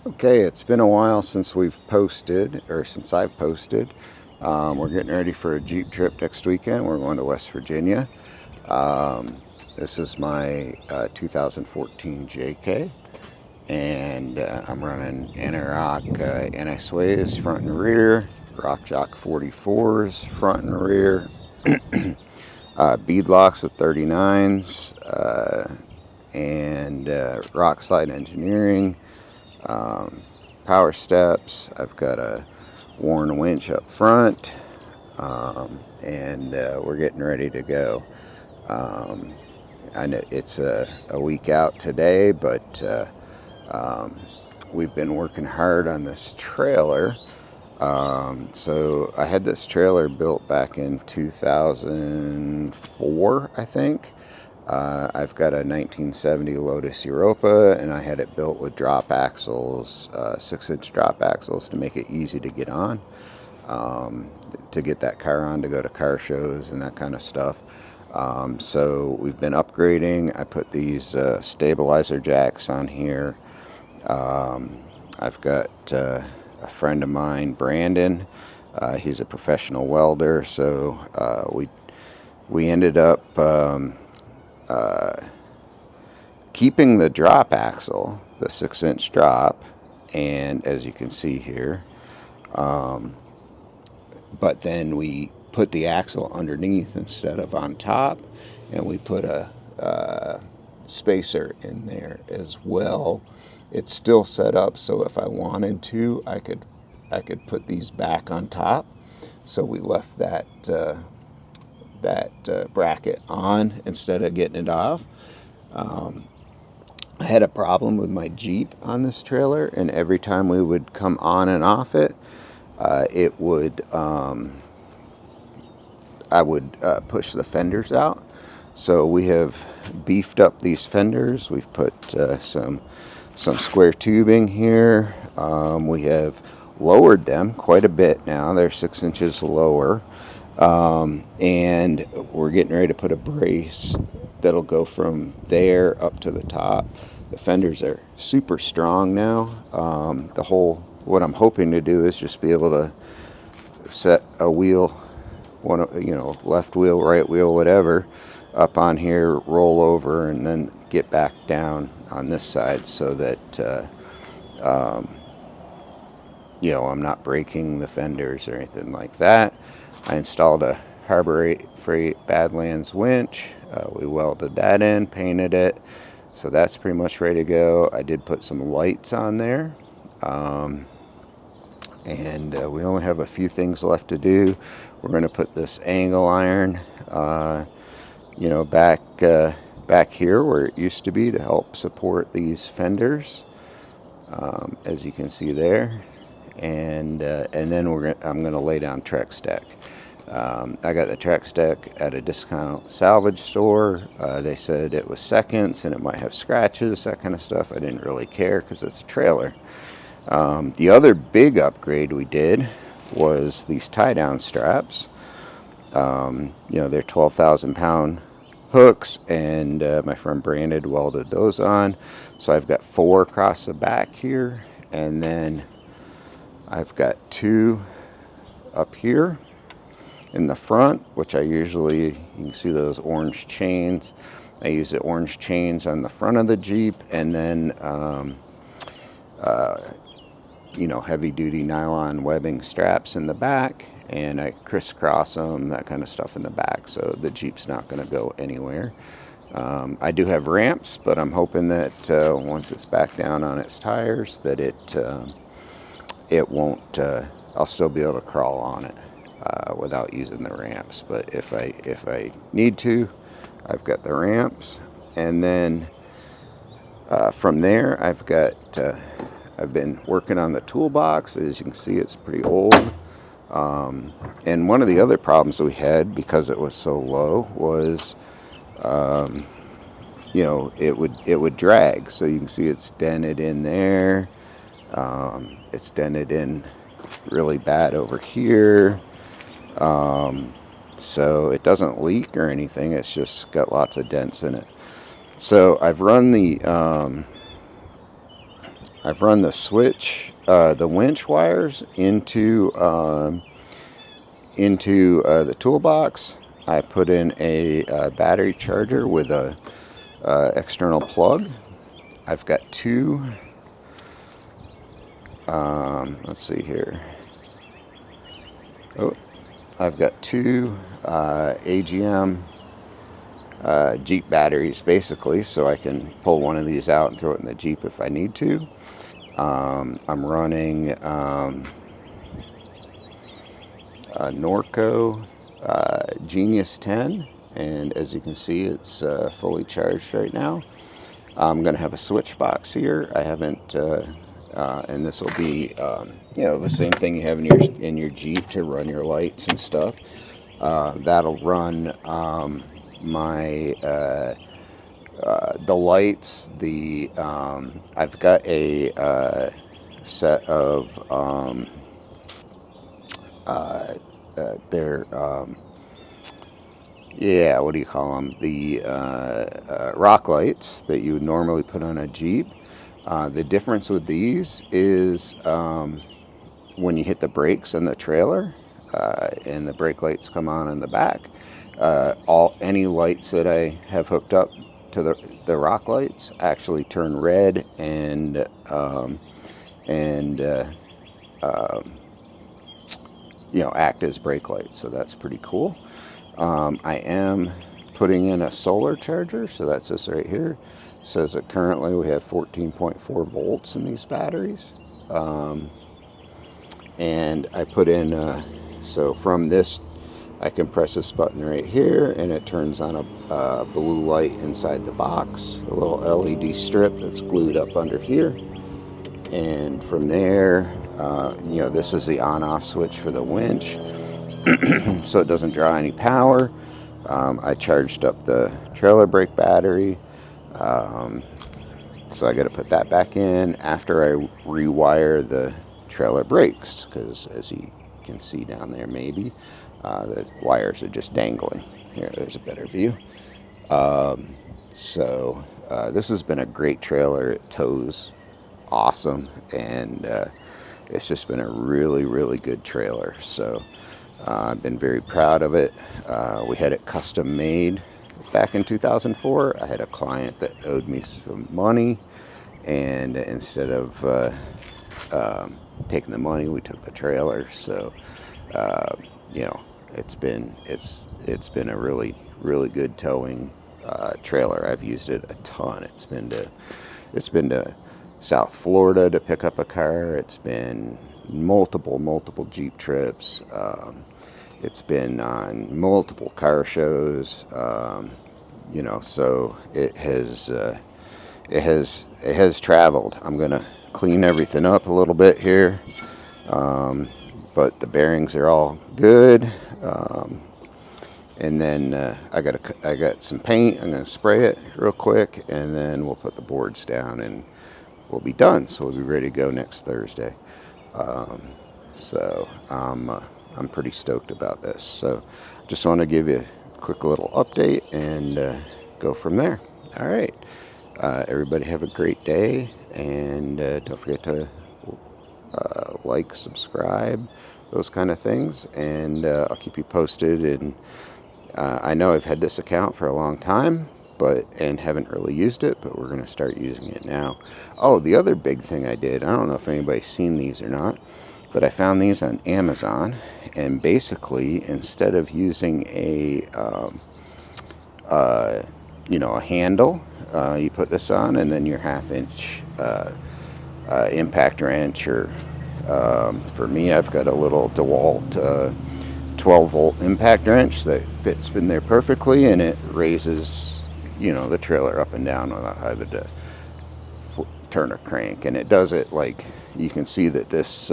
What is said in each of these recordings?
Okay, it's been a while since we've posted, or since I've posted. We're getting ready for a Jeep trip next weekend. We're going to West Virginia. This is my 2014 JK, and I'm running Anti-Rock anti-sways front and rear, Rock Jock 44s front and rear, bead locks with 39s, and Rock Slide Engineering. Um, Power steps. I've got a Warn winch up front, and we're getting ready to go. Um, I know it's a week out today, but um, we've been working hard on this trailer. So I had this trailer built back in 2004, I think. I've got a 1970 Lotus Europa, and I had it built with drop axles, 6-inch drop axles, to make it easy to get on, to get that car on to go to car shows and that kind of stuff. So we've been upgrading. I put these stabilizer jacks on here. I've got a friend of mine, Brandon. He's a professional welder, so we ended up keeping the drop axle, the 6-inch drop, and as you can see here, but then we put the axle underneath instead of on top, and we put a spacer in there as well. It's still set up so if I wanted to, I could put these back on top. So we left that bracket on instead of getting it off. I had a problem with my Jeep on this trailer, and every time we would come on and off it, it would I would push the fenders out. So we have beefed up these fenders. We've put some square tubing here. We have lowered them quite a bit now. They're 6 inches lower. And we're getting ready to put a brace that'll go from there up to the top. The fenders are super strong now. What I'm hoping to do is just be able to set a wheel, left wheel, right wheel, whatever, up on here, roll over, and then get back down on this side so that I'm not breaking the fenders or anything like that. I installed a Harbor Freight Badlands winch. We welded that in, painted it, so that's pretty much ready to go. I did put some lights on there, and we only have a few things left to do. We're going to put this angle iron, back here where it used to be to help support these fenders, as you can see there. And then I'm going to lay down Trex deck. I got the Trex deck at a discount salvage store. They said it was seconds and it might have scratches, that kind of stuff. I didn't really care because it's a trailer. The other big upgrade we did was these tie-down straps. They're 12,000-pound hooks, and my friend Brandon welded those on. So I've got 4 across the back here, and then I've got 2 up here in the front, which you can see those orange chains. I use the orange chains on the front of the Jeep, and then heavy duty nylon webbing straps in the back, and I crisscross them, that kind of stuff in the back, so the Jeep's not going to go anywhere. I do have ramps, but I'm hoping that once it's back down on its tires that it won't, I'll still be able to crawl on it without using the ramps. But if I need to, I've got the ramps. And then from there, I've been working on the toolbox. As you can see, it's pretty old. And one of the other problems we had, because it was so low, was it would drag. So you can see it's dented in there. It's dented in really bad over here. So it doesn't leak or anything. It's just got lots of dents in it. So I've run the I've run the switch, the winch wires into the toolbox. I put in a battery charger with a external plug. I've got two. Let's see here. Oh, I've got two AGM Jeep batteries, basically, so I can pull one of these out and throw it in the Jeep if I need to. I'm running Norco Genius 10, and as you can see, it's fully charged right now. I'm going to have a switch box here. I haven't, and this will be, the same thing you have in your Jeep to run your lights and stuff. That'll run my the lights. I've got a set of their what do you call them? The rock lights that you would normally put on a Jeep. The difference with these is when you hit the brakes in the trailer and the brake lights come on in the back, any lights that I have hooked up to the rock lights actually turn red and act as brake lights. So that's pretty cool. I am putting in a solar charger, so that's this right here. It says that currently we have 14.4 volts in these batteries. And I put in, so from this, I can press this button right here and it turns on a blue light inside the box, a little LED strip that's glued up under here. And from there, this is the on-off switch for the winch, so it doesn't draw any power. I charged up the trailer brake battery, so I got to put that back in after I rewire the trailer brakes, because as you can see down there, maybe the wires are just dangling. Here, there's a better view. So this has been a great trailer. It tows awesome, and it's just been a really, really good trailer. So I've been very proud of it. We had it custom made back in 2004. I had a client that owed me some money, and instead of taking the money, we took the trailer. So it's been a really, really good towing trailer. I've used it a ton. It's been to South Florida to pick up a car. It's been multiple Jeep trips. It's been on multiple car shows. So it has traveled. I'm gonna clean everything up a little bit here, but the bearings are all good. And then I got some paint. I'm gonna spray it real quick, and then we'll put the boards down and we'll be done. So we'll be ready to go next Thursday. So I'm pretty stoked about this. So just want to give you a quick little update and go from there. All right. Everybody have a great day, and don't forget to like, subscribe, those kind of things, and I'll keep you posted. And I know I've had this account for a long time, and haven't really used it, but we're going to start using it now. Oh, the other big thing I did, I don't know if anybody's seen these or not, but I found these on Amazon, and basically instead of using a handle, you put this on, and then your 1/2-inch impact wrench, or for me, I've got a little DeWalt 12-volt impact wrench that fits in there perfectly, and it raises the trailer up and down without having to turn a crank. And it does it, like you can see that this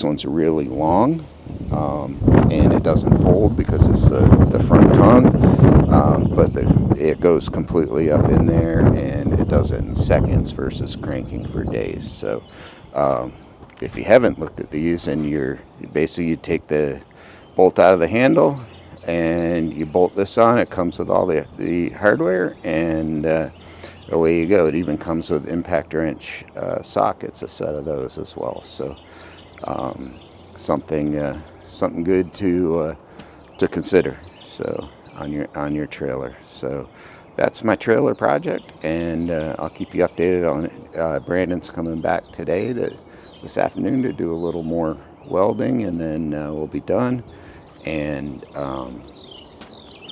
one's really long, and it doesn't fold because it's the front tongue, but it goes completely up in there, and it does it in seconds versus cranking for days. So if you haven't looked at these, and you take the bolt out of the handle and you bolt this on, it comes with all the hardware, and away you go. It even comes with impact wrench sockets, a set of those as well. So something good to consider. So on your trailer. So that's my trailer project, and I'll keep you updated on it. Brandon's coming back today this afternoon to do a little more welding, and then we'll be done. And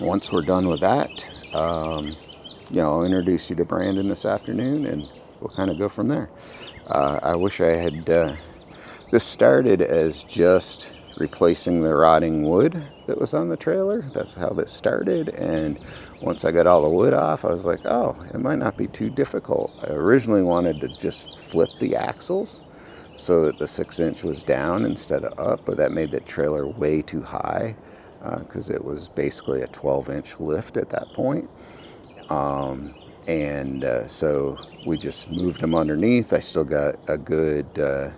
once we're done with that, I'll introduce you to Brandon this afternoon, and we'll kind of go from there. I wish I had. This started as just replacing the rotting wood that was on the trailer. That's how this started. And once I got all the wood off, I was like, oh, it might not be too difficult. I originally wanted to just flip the axles so that the 6-inch was down instead of up, but that made the trailer way too high because it was basically a 12-inch lift at that point. So we just moved them underneath. I still got a good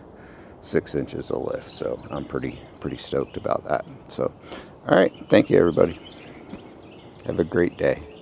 6 inches of lift, so I'm pretty stoked about that. So, all right, thank you everybody. Have a great day.